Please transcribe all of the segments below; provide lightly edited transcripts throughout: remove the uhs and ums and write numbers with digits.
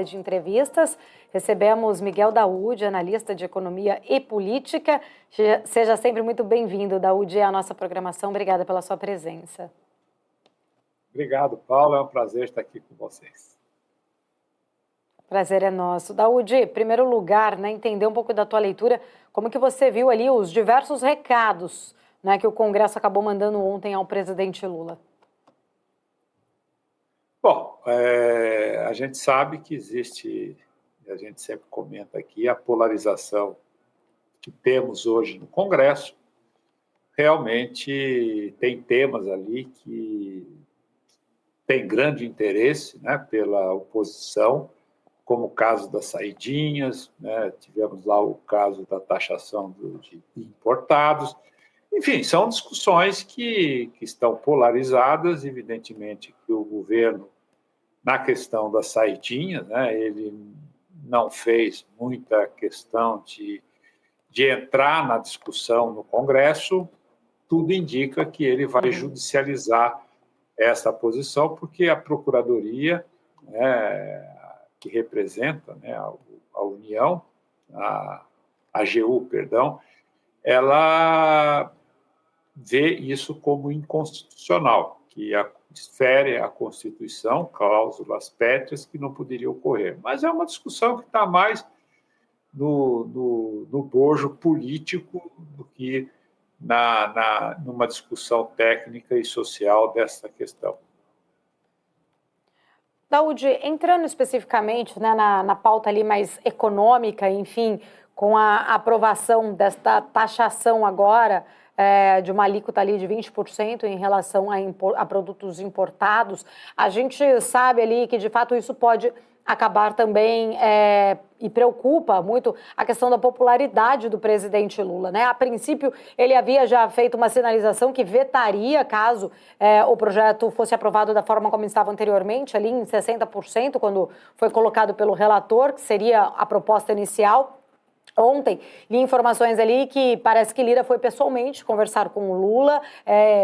De entrevistas. Recebemos Miguel Daoud, analista de economia e política. Seja sempre muito bem-vindo, Daoud, à nossa programação. Obrigada pela sua presença. Obrigado, Paulo. É um prazer estar aqui com vocês. Prazer é nosso. Daoud, em primeiro lugar, entender um pouco da tua leitura, como que você viu ali os diversos recados, que o Congresso acabou mandando ontem ao presidente Lula? Bom, a gente sabe que existe, a gente sempre comenta aqui, a polarização que temos hoje no Congresso. Realmente tem temas ali que têm grande interesse, pela oposição, como o caso das saidinhas, tivemos lá o caso da taxação de importados. Enfim, são discussões que estão polarizadas. Evidentemente que o governo, na questão das saidinhas, ele não fez muita questão de entrar na discussão no Congresso. Tudo indica que ele vai judicializar essa posição, porque a Procuradoria, que representa a União, a AGU, perdão, ela vê isso como inconstitucional, que fere a Constituição, cláusulas pétreas que não poderiam ocorrer. Mas é uma discussão que está mais no bojo político do que numa discussão técnica e social dessa questão. Daoud, entrando especificamente na pauta ali mais econômica, enfim, com a aprovação desta taxação agora, de uma alíquota ali de 20% em relação a produtos importados, a gente sabe ali que de fato isso pode acabar também e preocupa muito a questão da popularidade do presidente Lula, A princípio, ele havia já feito uma sinalização que vetaria caso o projeto fosse aprovado da forma como estava anteriormente, ali em 60%, quando foi colocado pelo relator, que seria a proposta inicial. Ontem, li informações ali que parece que Lira foi pessoalmente conversar com o Lula,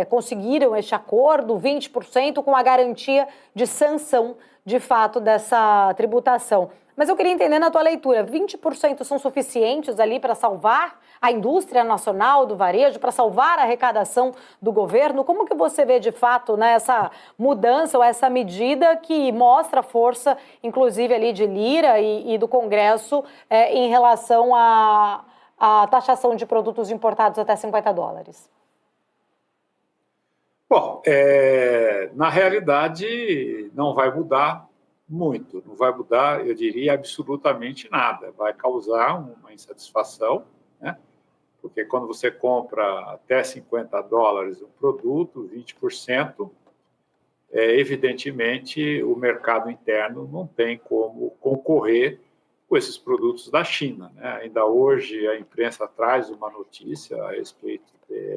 conseguiram este acordo, 20%, com a garantia de sanção, de fato, dessa tributação. Mas eu queria entender na tua leitura, 20% são suficientes ali para salvar a indústria nacional do varejo, para salvar a arrecadação do governo? Como que você vê, de fato, essa mudança ou essa medida que mostra a força, inclusive, ali de Lira e do Congresso em relação à taxação de produtos importados até $50? Bom, na realidade, não vai mudar muito, não vai mudar, eu diria, absolutamente nada. Vai causar uma insatisfação, porque quando você compra até $50 um produto, 20%, evidentemente o mercado interno não tem como concorrer com esses produtos da China. Ainda hoje a imprensa traz uma notícia a respeito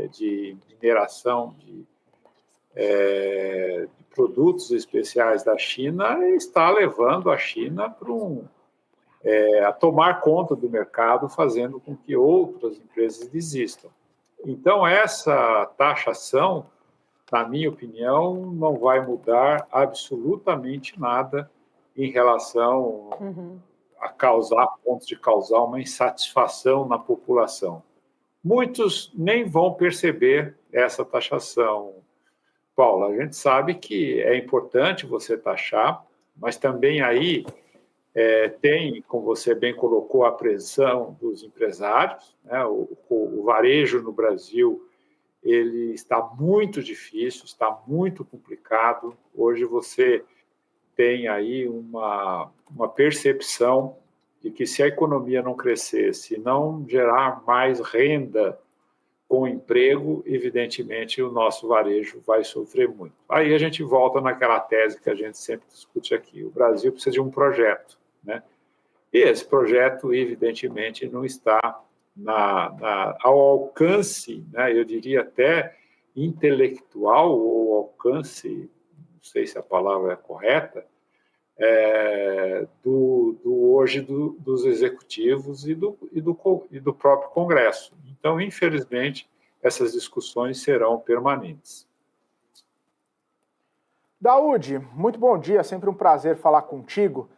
de mineração de produtos especiais da China e está levando a China a tomar conta do mercado, fazendo com que outras empresas desistam. Então, essa taxação, na minha opinião, não vai mudar absolutamente nada em relação a ponto de causar uma insatisfação na população. Muitos nem vão perceber essa taxação, Paulo. A gente sabe que é importante você taxar, mas também aí tem, como você bem colocou, a pressão dos empresários. O varejo no Brasil ele está muito difícil, está muito complicado. Hoje você tem aí uma percepção de que se a economia não crescer, se não gerar mais renda com emprego, evidentemente o nosso varejo vai sofrer muito. Aí a gente volta naquela tese que a gente sempre discute aqui. O Brasil precisa de um projeto, E esse projeto, evidentemente, não está ao alcance, eu diria até intelectual, ou alcance, não sei se a palavra é correta, hoje dos executivos e do próprio Congresso. Então, infelizmente, essas discussões serão permanentes. Daoud, muito bom dia, sempre um prazer falar contigo.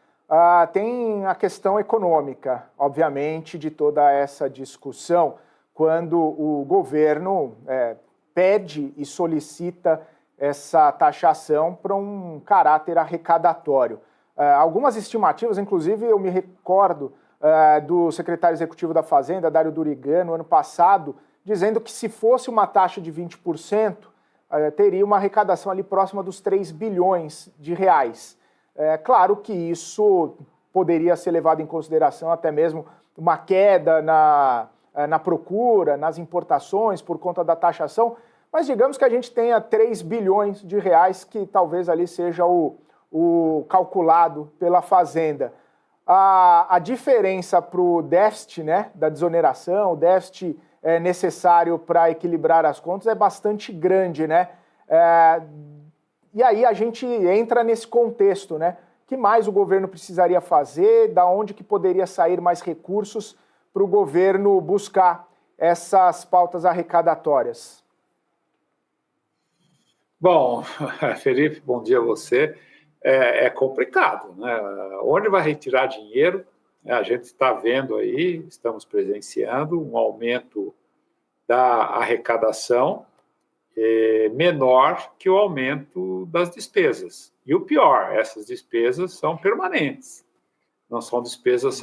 tem a questão econômica, obviamente, de toda essa discussão, quando o governo pede e solicita essa taxação para um caráter arrecadatório. Algumas estimativas, inclusive eu me recordo do secretário executivo da Fazenda, Dário Durigan, no ano passado, dizendo que se fosse uma taxa de 20%, teria uma arrecadação ali próxima dos 3 bilhões de reais. Claro que isso poderia ser levado em consideração até mesmo uma queda na procura, nas importações por conta da taxação, mas digamos que a gente tenha 3 bilhões de reais, que talvez ali seja o calculado pela Fazenda. A diferença para o déficit, né, da desoneração, o déficit necessário para equilibrar as contas é bastante grande, né? E aí a gente entra nesse contexto, né? O que mais o governo precisaria fazer, da onde que poderia sair mais recursos para o governo buscar essas pautas arrecadatórias? Bom, Felipe, bom dia a você. É complicado, né? Onde vai retirar dinheiro? A gente está vendo aí, estamos presenciando um aumento da arrecadação menor que o aumento das despesas. E o pior, essas despesas são permanentes, não são despesas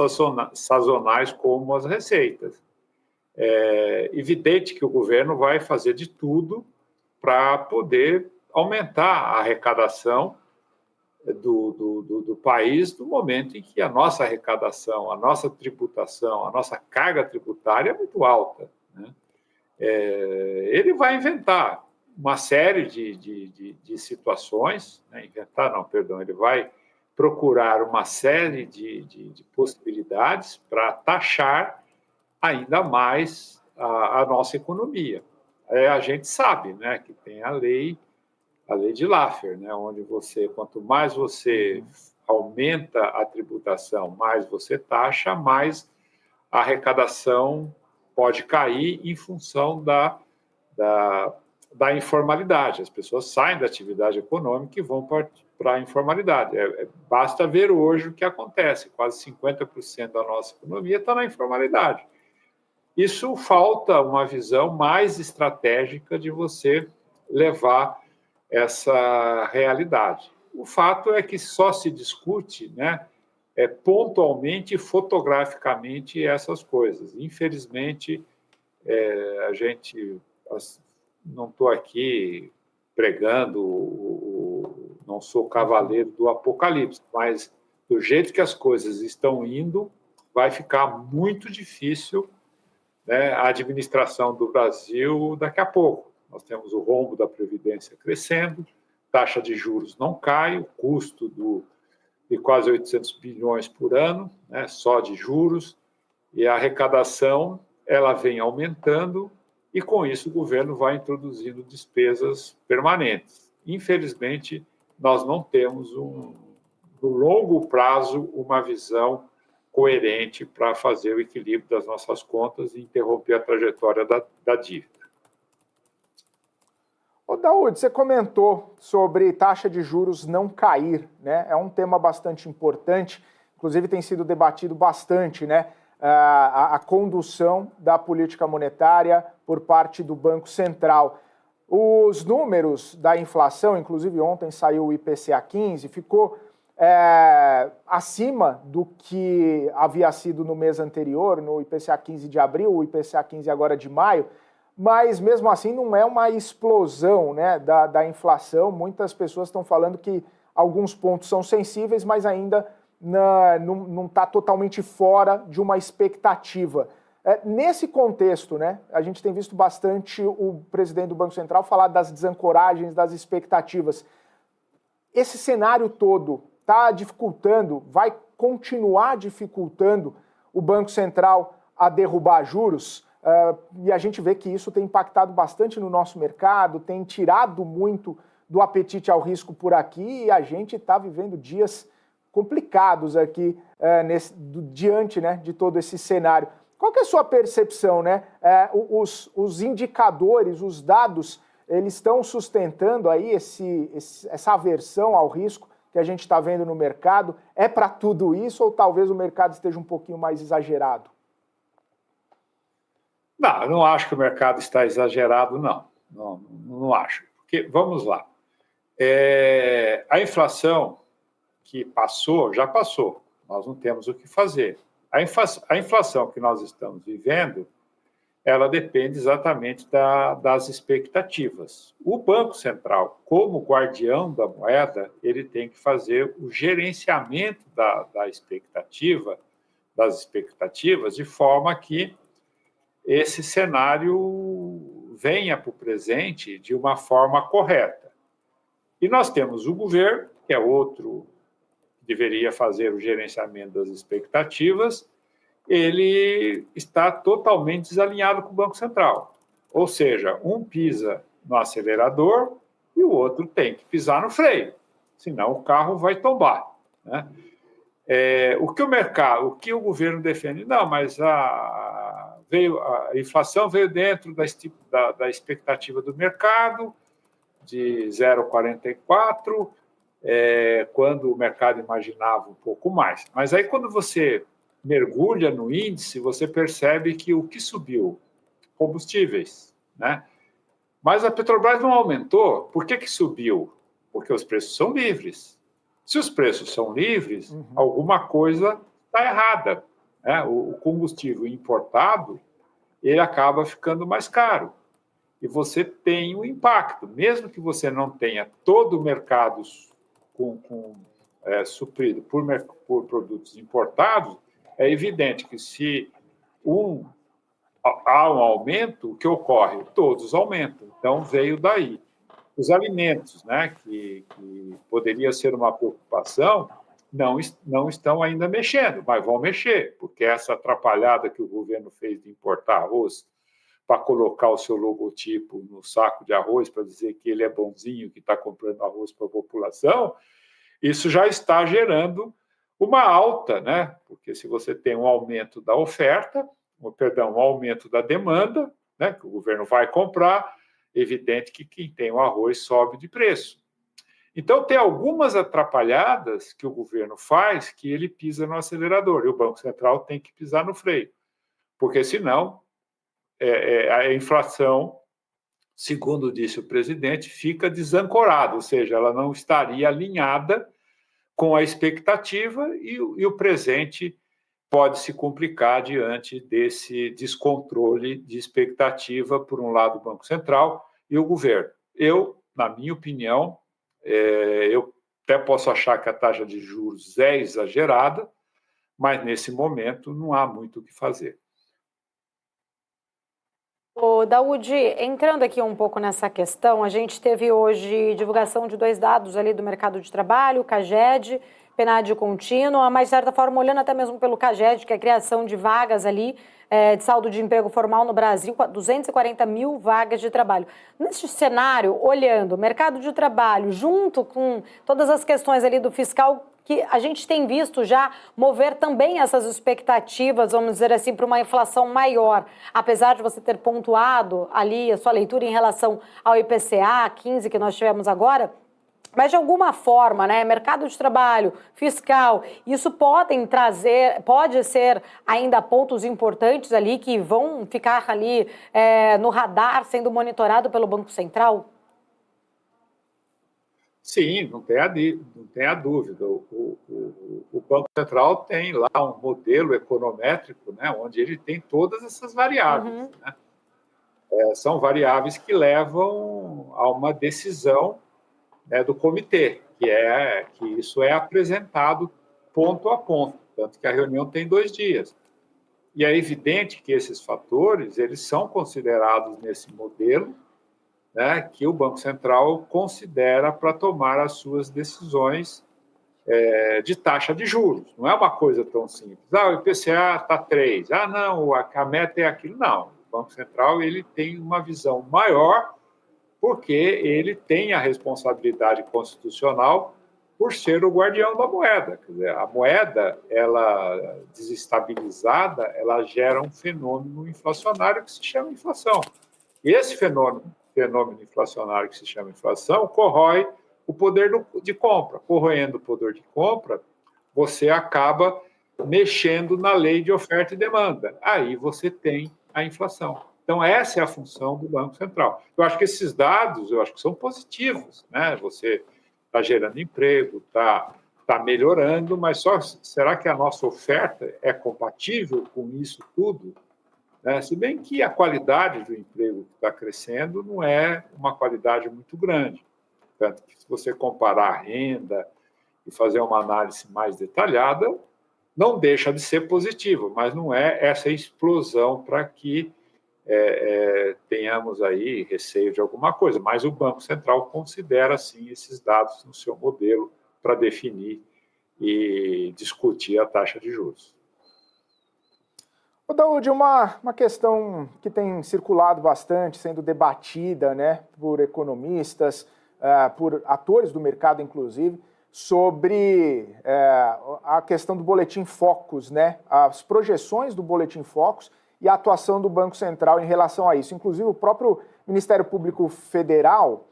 sazonais como as receitas. É evidente que o governo vai fazer de tudo para poder aumentar a arrecadação do país no momento em que a nossa arrecadação, a nossa tributação, a nossa carga tributária é muito alta, né? Ele vai inventar uma série de situações, né? Ele vai procurar uma série de possibilidades para taxar ainda mais a nossa economia. A gente sabe, né, que tem a lei de Laffer, né, onde quanto mais você aumenta a tributação, mais você taxa, mais a arrecadação pode cair em função da informalidade. As pessoas saem da atividade econômica e vão para a informalidade. Basta ver hoje o que acontece. Quase 50% da nossa economia está na informalidade. Isso falta uma visão mais estratégica de você levar essa realidade. O fato é que só se discute, né, pontualmente e fotograficamente essas coisas. Infelizmente, não estou aqui pregando, não sou cavaleiro do apocalipse, mas do jeito que as coisas estão indo, vai ficar muito difícil, né, a administração do Brasil daqui a pouco. Nós temos o rombo da Previdência crescendo, taxa de juros não cai, o custo de quase 800 bilhões por ano, né, só de juros, e a arrecadação ela vem aumentando, e com isso o governo vai introduzindo despesas permanentes. Infelizmente, nós não temos, no longo prazo, uma visão coerente para fazer o equilíbrio das nossas contas e interromper a trajetória da dívida. Ô, Daúde, você comentou sobre taxa de juros não cair, né? É um tema bastante importante, inclusive tem sido debatido bastante, né? A condução da política monetária por parte do Banco Central. Os números da inflação, inclusive ontem saiu o IPCA 15, ficou acima do que havia sido no mês anterior, no IPCA 15 de abril, o IPCA 15 agora de maio, mas mesmo assim não é uma explosão, né, da inflação. Muitas pessoas estão falando que alguns pontos são sensíveis, mas ainda não está totalmente fora de uma expectativa. Nesse contexto, né, a gente tem visto bastante o presidente do Banco Central falar das desancoragens, das expectativas. Esse cenário todo está dificultando, vai continuar dificultando o Banco Central a derrubar juros? E a gente vê que isso tem impactado bastante no nosso mercado, tem tirado muito do apetite ao risco por aqui, e a gente está vivendo dias complicados aqui diante, né, de todo esse cenário. Qual que é a sua percepção, né? Os indicadores, os dados, eles estão sustentando aí essa aversão ao risco que a gente está vendo no mercado é para tudo isso ou talvez o mercado esteja um pouquinho mais exagerado? Não, eu não acho que o mercado está exagerado, não. Não acho. Porque, vamos lá. A inflação que passou, já passou. Nós não temos o que fazer. A inflação que nós estamos vivendo, ela depende exatamente das expectativas. O Banco Central, como guardião da moeda, ele tem que fazer o gerenciamento das expectativas, de forma que esse cenário venha para o presente de uma forma correta. E nós temos o governo, que é outro que deveria fazer o gerenciamento das expectativas, ele está totalmente desalinhado com o Banco Central. Ou seja, um pisa no acelerador e o outro tem que pisar no freio, senão o carro vai tombar, né? O que o governo defende? Não, mas a inflação veio dentro da expectativa do mercado, de 0,44, quando o mercado imaginava um pouco mais. Mas aí, quando você mergulha no índice, você percebe que o que subiu? Combustíveis, né? Mas a Petrobras não aumentou. Por que subiu? Porque os preços são livres. Se os preços são livres, alguma coisa está errada, né? O combustível importado, ele acaba ficando mais caro. E você tem um impacto. Mesmo que você não tenha todo o mercado suprido por produtos importados, é evidente que se há um aumento, o que ocorre? Todos aumentam. Então, veio daí. Os alimentos, né, que poderia ser uma preocupação, não estão ainda mexendo, mas vão mexer, porque essa atrapalhada que o governo fez de importar arroz para colocar o seu logotipo no saco de arroz para dizer que ele é bonzinho, que está comprando arroz para a população, isso já está gerando uma alta, né? Porque se você tem um aumento da oferta, um aumento da demanda, né, que o governo vai comprar, é evidente que quem tem o arroz sobe de preço. Então, tem algumas atrapalhadas que o governo faz que ele pisa no acelerador, e o Banco Central tem que pisar no freio, porque senão a inflação, segundo disse o presidente, fica desancorada, ou seja, ela não estaria alinhada com a expectativa e o presente pode se complicar diante desse descontrole de expectativa, por um lado, do Banco Central e o governo. Na minha opinião, eu até posso achar que a taxa de juros é exagerada, mas nesse momento não há muito o que fazer. Ô, Daúde, entrando aqui um pouco nessa questão, a gente teve hoje divulgação de 2 dados ali do mercado de trabalho, CAGED, PNAD contínua, mas de certa forma olhando até mesmo pelo CAGED, que é a criação de vagas ali, de saldo de emprego formal no Brasil, 240 mil vagas de trabalho. Neste cenário, olhando o mercado de trabalho, junto com todas as questões ali do fiscal, que a gente tem visto já mover também essas expectativas, vamos dizer assim, para uma inflação maior, apesar de você ter pontuado ali a sua leitura em relação ao IPCA 15 que nós tivemos agora, mas de alguma forma, né, mercado de trabalho, fiscal, isso pode ser ainda pontos importantes ali que vão ficar ali no radar, sendo monitorado pelo Banco Central? Sim, não tem a dúvida. O Banco Central tem lá um modelo econométrico, né, onde ele tem todas essas variáveis. Né? São variáveis que levam a uma decisão, né, do comitê, que isso é apresentado ponto a ponto, tanto que a reunião tem 2 dias. E é evidente que esses fatores eles são considerados nesse modelo, né, que o Banco Central considera para tomar as suas decisões de taxa de juros. Não é uma coisa tão simples. O IPCA está 3. Não, a meta é aquilo. Não. O Banco Central ele tem uma visão maior porque ele tem a responsabilidade constitucional por ser o guardião da moeda. Quer dizer, a moeda, ela desestabilizada, ela gera um fenômeno inflacionário que se chama inflação. E esse fenômeno inflacionário que se chama inflação corrói o poder de compra. Corroendo o poder de compra, você acaba mexendo na lei de oferta e demanda. Aí você tem a inflação. Então, essa é a função do Banco Central. Eu acho que esses dados, são positivos, né? Você está gerando emprego, está melhorando, mas será que a nossa oferta é compatível com isso tudo? Se bem que a qualidade do emprego que está crescendo não é uma qualidade muito grande. Tanto que, se você comparar a renda e fazer uma análise mais detalhada, não deixa de ser positivo, mas não é essa explosão para que tenhamos aí receio de alguma coisa. Mas o Banco Central considera, sim, esses dados no seu modelo para definir e discutir a taxa de juros. Daúde, uma questão que tem circulado bastante, sendo debatida, né, por economistas, por atores do mercado, inclusive, sobre a questão do Boletim Focus, né, as projeções do Boletim Focus e a atuação do Banco Central em relação a isso. Inclusive, o próprio Ministério Público Federal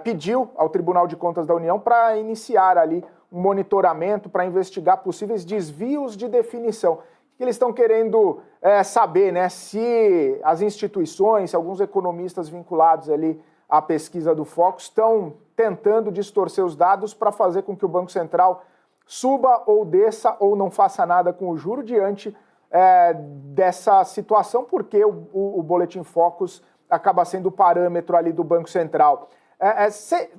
pediu ao Tribunal de Contas da União para iniciar ali um monitoramento para investigar possíveis desvios de definição. Que eles estão querendo saber, né, se as instituições, se alguns economistas vinculados ali à pesquisa do Focus estão tentando distorcer os dados para fazer com que o Banco Central suba ou desça ou não faça nada com o juro diante dessa situação, porque o Boletim Focus acaba sendo o parâmetro ali do Banco Central.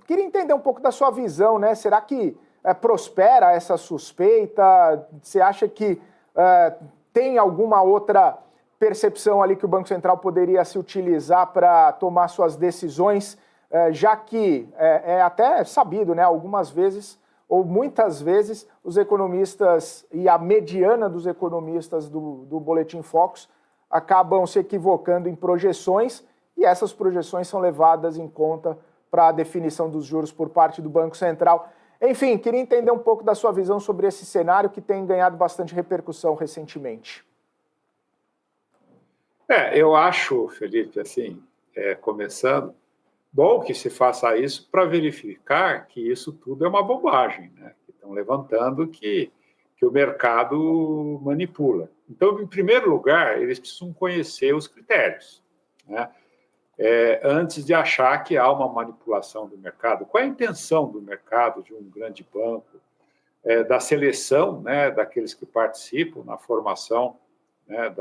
Queria entender um pouco da sua visão, né? Será que prospera essa suspeita? Você acha que tem alguma outra percepção ali que o Banco Central poderia se utilizar para tomar suas decisões, já que é até sabido, né, algumas vezes ou muitas vezes os economistas e a mediana dos economistas do Boletim Focus acabam se equivocando em projeções e essas projeções são levadas em conta para a definição dos juros por parte do Banco Central. Enfim, queria entender um pouco da sua visão sobre esse cenário que tem ganhado bastante repercussão recentemente. Eu acho, Felipe, assim, começando, bom que se faça isso para verificar que isso tudo é uma bobagem, né? Que estão levantando que o mercado manipula. Então, em primeiro lugar, eles precisam conhecer os critérios, né? Antes de achar que há uma manipulação do mercado. Qual é a intenção do mercado, de um grande banco, da seleção, né, daqueles que participam na formação, né,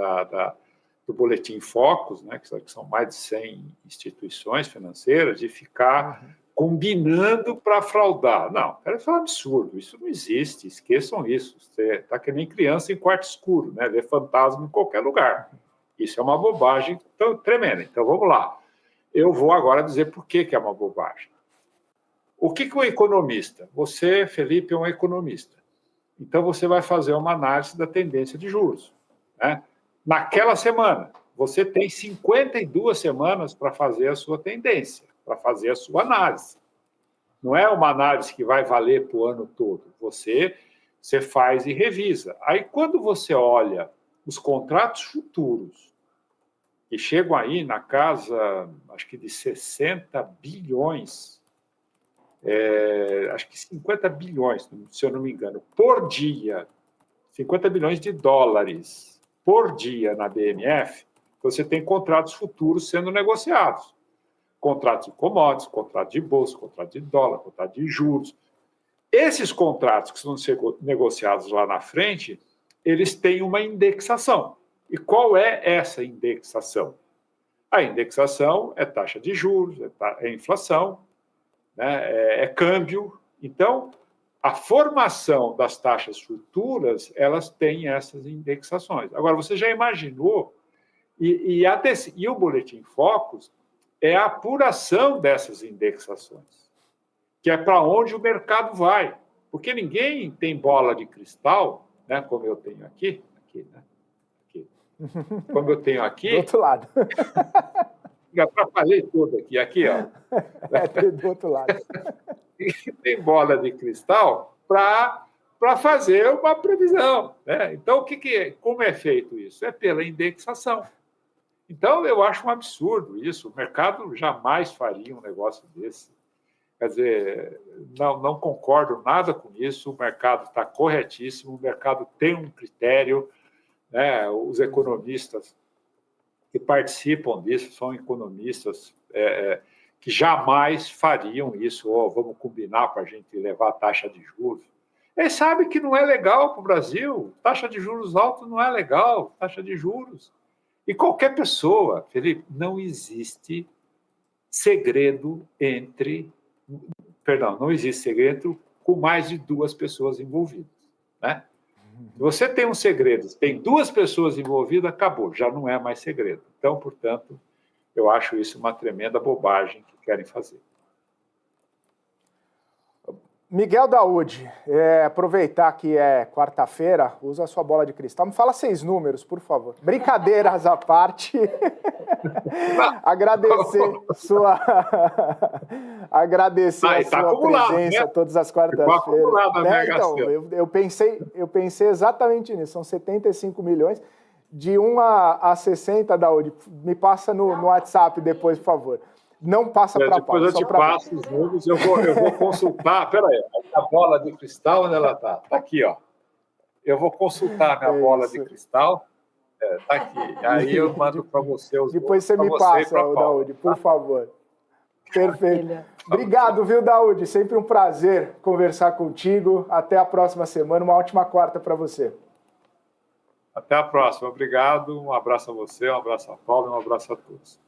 do Boletim Focus, né, que são mais de 100 instituições financeiras, de ficar combinando para fraudar? Não, isso é um absurdo, isso não existe, esqueçam isso. Você está que nem criança em quarto escuro, né, vê fantasma em qualquer lugar. Isso é uma bobagem tremenda. Então, vamos lá. Eu vou agora dizer por que é uma bobagem. O que o economista? Você, Felipe, é um economista. Então, você vai fazer uma análise da tendência de juros, né? Naquela semana, você tem 52 semanas para fazer a sua tendência, para fazer a sua análise. Não é uma análise que vai valer para o ano todo. Você faz e revisa. Aí, quando você olha os contratos futuros, que chegam aí na casa, acho que de 60 bilhões, acho que 50 bilhões, se eu não me engano, por dia, 50 bilhões de dólares por dia na BMF, você tem contratos futuros sendo negociados. Contratos de commodities, contrato de bolsa, contrato de dólar, contrato de juros. Esses contratos que vão ser negociados lá na frente, eles têm uma indexação. E qual é essa indexação? A indexação é taxa de juros, é inflação, né, é câmbio. Então, a formação das taxas futuras, elas têm essas indexações. Agora, você já imaginou, e o Boletim Focus é a apuração dessas indexações, que é para onde o mercado vai. Porque ninguém tem bola de cristal, né, como eu tenho aqui, né? Como eu tenho aqui... Do outro lado. Atrapalhei tudo aqui, ó. Do outro lado. Tem bola de cristal para fazer uma previsão, né? Então, como é feito isso? É pela indexação. Então, eu acho um absurdo isso. O mercado jamais faria um negócio desse. Quer dizer, não concordo nada com isso, o mercado está corretíssimo, o mercado tem um critério, né? Os economistas que participam disso são economistas que jamais fariam isso, vamos combinar para a gente levar a taxa de juros. Eles sabem que não é legal para o Brasil, taxa de juros alta não é legal, taxa de juros. E qualquer pessoa, Felipe, não existe segredo não existe segredo com mais de 2 pessoas envolvidas, né? Se você tem um segredo, tem 2 pessoas envolvidas, acabou, já não é mais segredo. Então, portanto, eu acho isso uma tremenda bobagem que querem fazer. Miguel Daoud, aproveitar que é quarta-feira, usa a sua bola de cristal. Me fala 6 números, por favor. Brincadeiras à parte. Agradecer a sua presença, né? Todas as quartas-feiras. Né? Então, eu pensei exatamente nisso. São 75 milhões. De 1 a 60, Daoud, me passa no WhatsApp depois, por favor. Não passa para a pauta. Depois eu te passo os números, eu vou consultar. Peraí, a bola de cristal, onde ela está? Está aqui, ó. Eu vou consultar a minha bola de cristal. Está aqui. Aí eu mando para você os Depois você me passa, Daoud, por favor. Perfeito. Obrigado, viu, Daoud? Sempre um prazer conversar contigo. Até a próxima semana. Uma ótima quarta para você. Até a próxima. Obrigado. Um abraço a você, um abraço a Paulo e um abraço a todos.